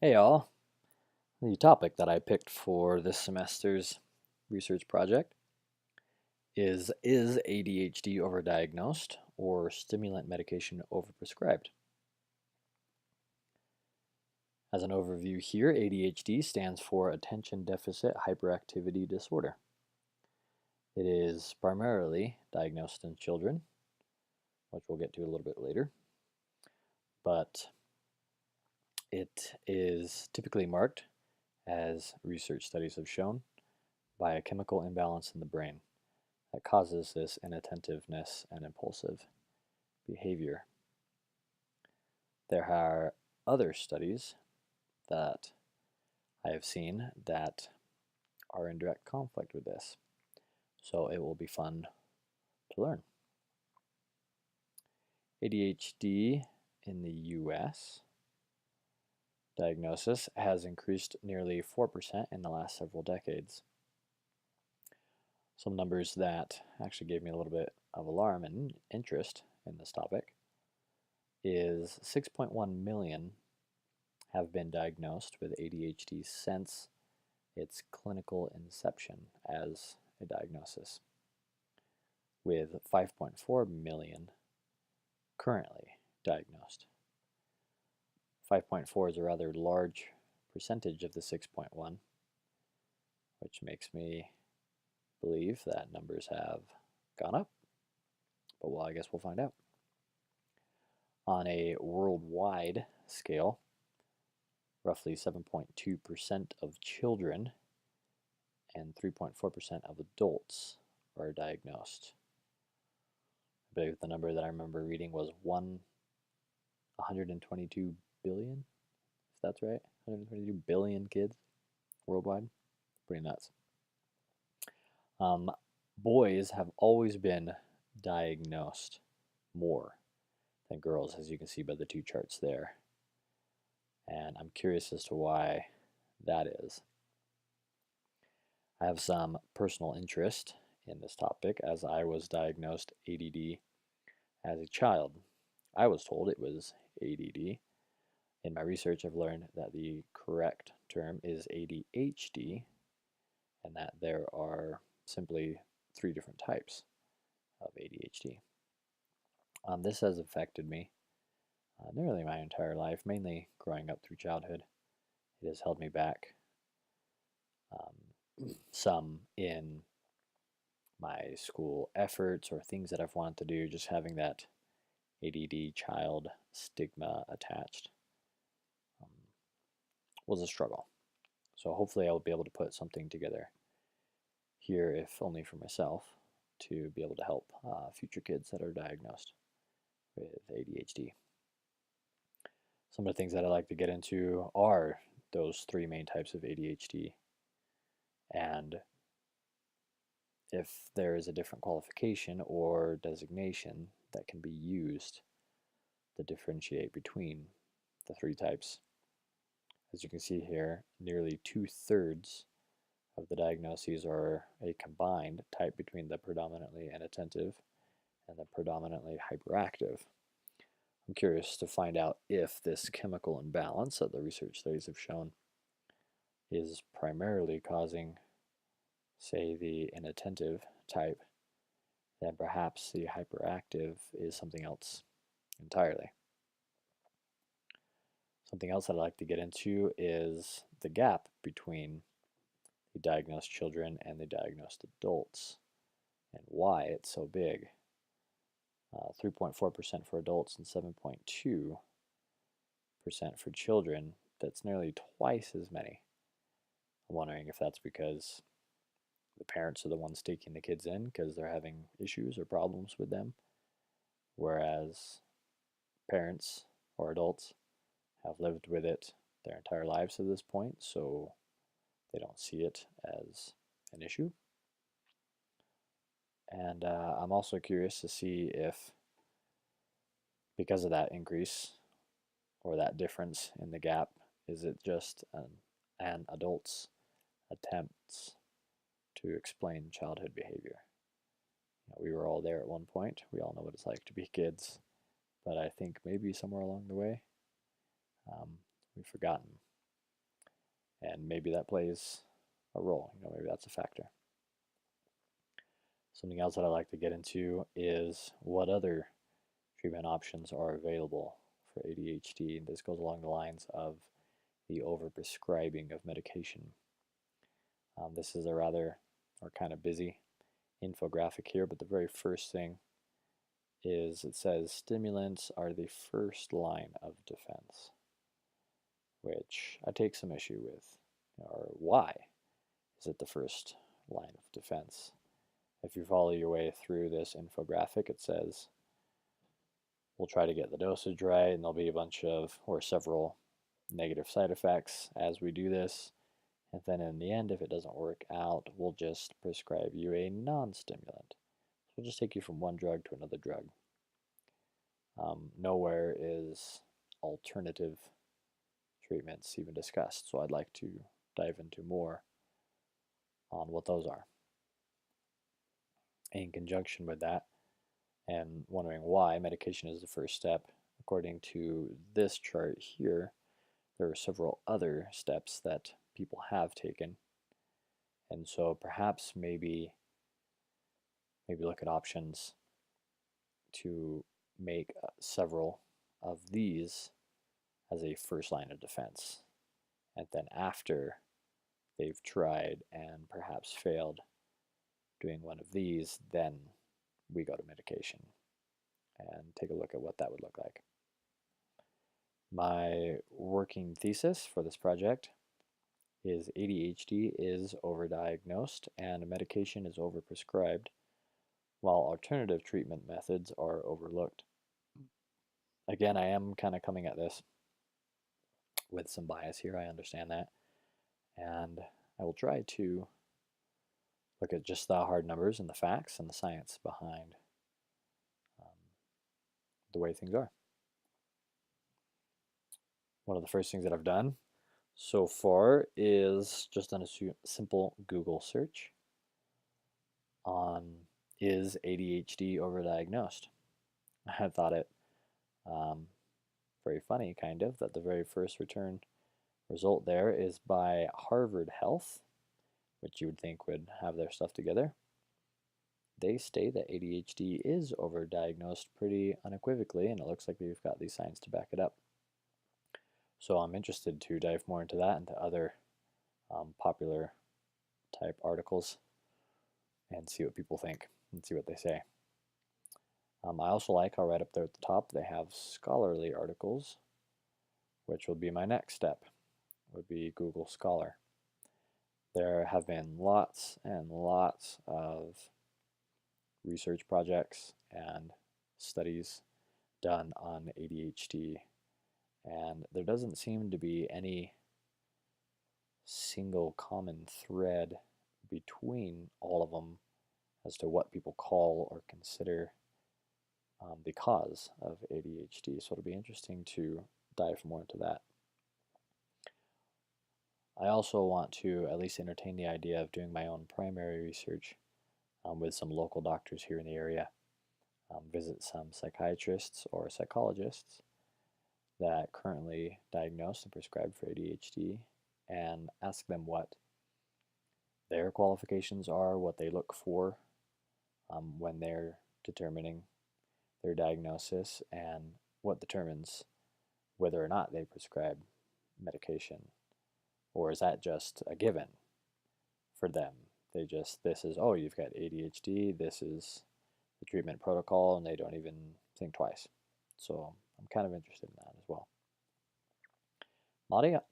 Hey all, the topic that I picked for this semester's research project is ADHD overdiagnosed or stimulant medication overprescribed? As an overview here, ADHD stands for Attention Deficit Hyperactivity Disorder. It is primarily diagnosed in children, which we'll get to a little bit later, but it is typically marked, as research studies have shown, by a chemical imbalance in the brain that causes this inattentiveness and impulsive behavior. There are other studies that I have seen that are in direct conflict with this, so it will be fun to learn. ADHD in the US diagnosis has increased nearly 4% in the last several decades. Some numbers that actually gave me a little bit of alarm and interest in this topic is 6.1 million have been diagnosed with ADHD since its clinical inception as a diagnosis, with 5.4 million currently diagnosed. 5.4 is a rather large percentage of the 6.1, which makes me believe that numbers have gone up, but well, I guess we'll find out. On a worldwide scale, roughly 7.2% of children and 3.4% of adults are diagnosed. I believe the number that I remember reading was 122 billion, if that's right. 122 billion kids worldwide. Pretty nuts. Boys have always been diagnosed more than girls, as you can see by the two charts there. And I'm curious as to why that is. I have some personal interest in this topic as I was diagnosed ADD as a child. I was told it was ADD. In my research, I've learned that the correct term is ADHD and that there are simply 3 different types of ADHD. This has affected me nearly my entire life, mainly growing up through childhood. It has held me back some in my school efforts or things that I've wanted to do, just having that ADD child stigma attached was a struggle. So hopefully I'll be able to put something together here, if only for myself, to be able to help future kids that are diagnosed with ADHD. Some of the things that I like to get into are those 3 main types of ADHD, and if there is a different qualification or designation that can be used to differentiate between the 3 types. As you can see here, nearly 2/3 of the diagnoses are a combined type between the predominantly inattentive and the predominantly hyperactive. I'm curious to find out if this chemical imbalance that the research studies have shown is primarily causing, say, the inattentive type, then perhaps the hyperactive is something else entirely. Something else that I'd like to get into is the gap between the diagnosed children and the diagnosed adults and why it's so big. 3.4% for adults and 7.2% for children. That's nearly twice as many. I'm wondering if that's because the parents are the ones taking the kids in because they're having issues or problems with them, whereas parents or adults have lived with it their entire lives to this point, so they don't see it as an issue. And I'm also curious to see if, because of that increase or that difference in the gap, is it just an adult's attempts to explain childhood behavior? We were all there at one point. We all know what it's like to be kids, but I think maybe somewhere along the way, we've forgotten And maybe that plays a role, maybe that's a factor. Something else that I like to get into is what other treatment options are available for ADHD. And this goes along the lines of the overprescribing of medication. This is a rather or kind of busy infographic here, but the very first thing is it says stimulants are the first line of defense, which I take some issue with. Or why is it the first line of defense? If you follow your way through this infographic, it says we'll try to get the dosage right, and there'll be a bunch of, or several, negative side effects as we do this. And then in the end, if it doesn't work out, we'll just prescribe you a non-stimulant. So we'll just take you from one drug to another drug. Nowhere is alternative treatments even discussed, so I'd like to dive into more on what those are. In conjunction with that, and wondering why medication is the first step, according to this chart here, there are several other steps that people have taken. And so perhaps maybe look at options to make several of these as a first line of defense. And then after they've tried and perhaps failed doing one of these, then we go to medication and take a look at what that would look like. My working thesis for this project is ADHD is overdiagnosed and medication is overprescribed, while alternative treatment methods are overlooked. Again, I am kind of coming at this with some bias here, I understand that, and I will try to look at just the hard numbers and the facts and the science behind the way things are. One of the first things that I've done so far is just done a simple Google search on is ADHD overdiagnosed. I thought it very funny, kind of, that the very first result there is by Harvard Health, which you would think would have their stuff together. They state that ADHD is overdiagnosed pretty unequivocally, and it looks like they've got these science to back it up. So I'm interested to dive more into that and to other popular type articles and see what people think and see what they say. I also like how right up there at the top they have scholarly articles, which will be my next step, would be Google Scholar. There have been lots and lots of research projects and studies done on ADHD, and there doesn't seem to be any single common thread between all of them as to what people call or consider the cause of ADHD. So it'll be interesting to dive more into that. I also want to at least entertain the idea of doing my own primary research with some local doctors here in the area, visit some psychiatrists or psychologists that currently diagnose and prescribe for ADHD, and ask them what their qualifications are, what they look for when they're determining their diagnosis, and what determines whether or not they prescribe medication. Or is that just a given for them? They just, this is, oh, you've got ADHD, this is the treatment protocol, and they don't even think twice. So I'm kind of interested in that as well.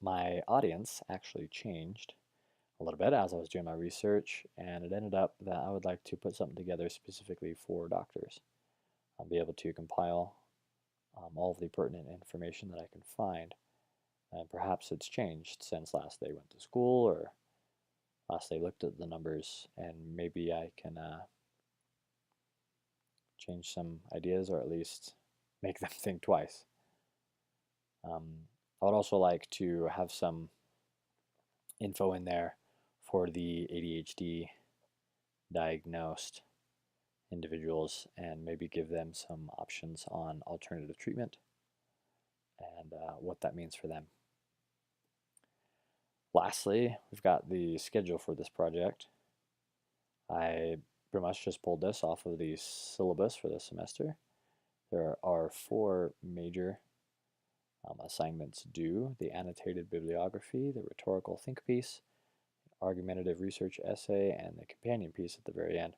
My audience actually changed a little bit as I was doing my research, and it ended up that I would like to put something together specifically for doctors. I'll be able to compile all of the pertinent information that I can find, and perhaps it's changed since last they went to school or last they looked at the numbers, and maybe I can change some ideas or at least make them think twice. I would also like to have some info in there for the ADHD diagnosed individuals and maybe give them some options on alternative treatment and what that means for them. Lastly, we've got the schedule for this project. I pretty much just pulled this off of the syllabus for this semester. There are 4 major assignments due: the annotated bibliography, the rhetorical think piece, argumentative research essay, and the companion piece at the very end.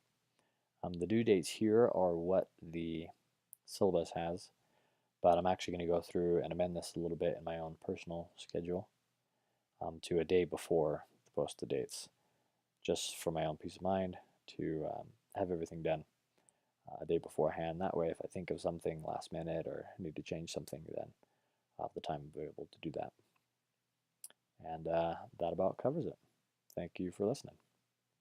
The due dates here are what the syllabus has, but I'm actually going to go through and amend this a little bit in my own personal schedule to a day before the posted dates, just for my own peace of mind to have everything done a day beforehand. That way, if I think of something last minute or need to change something, then I'll have the time available to do that. And that about covers it. Thank you for listening.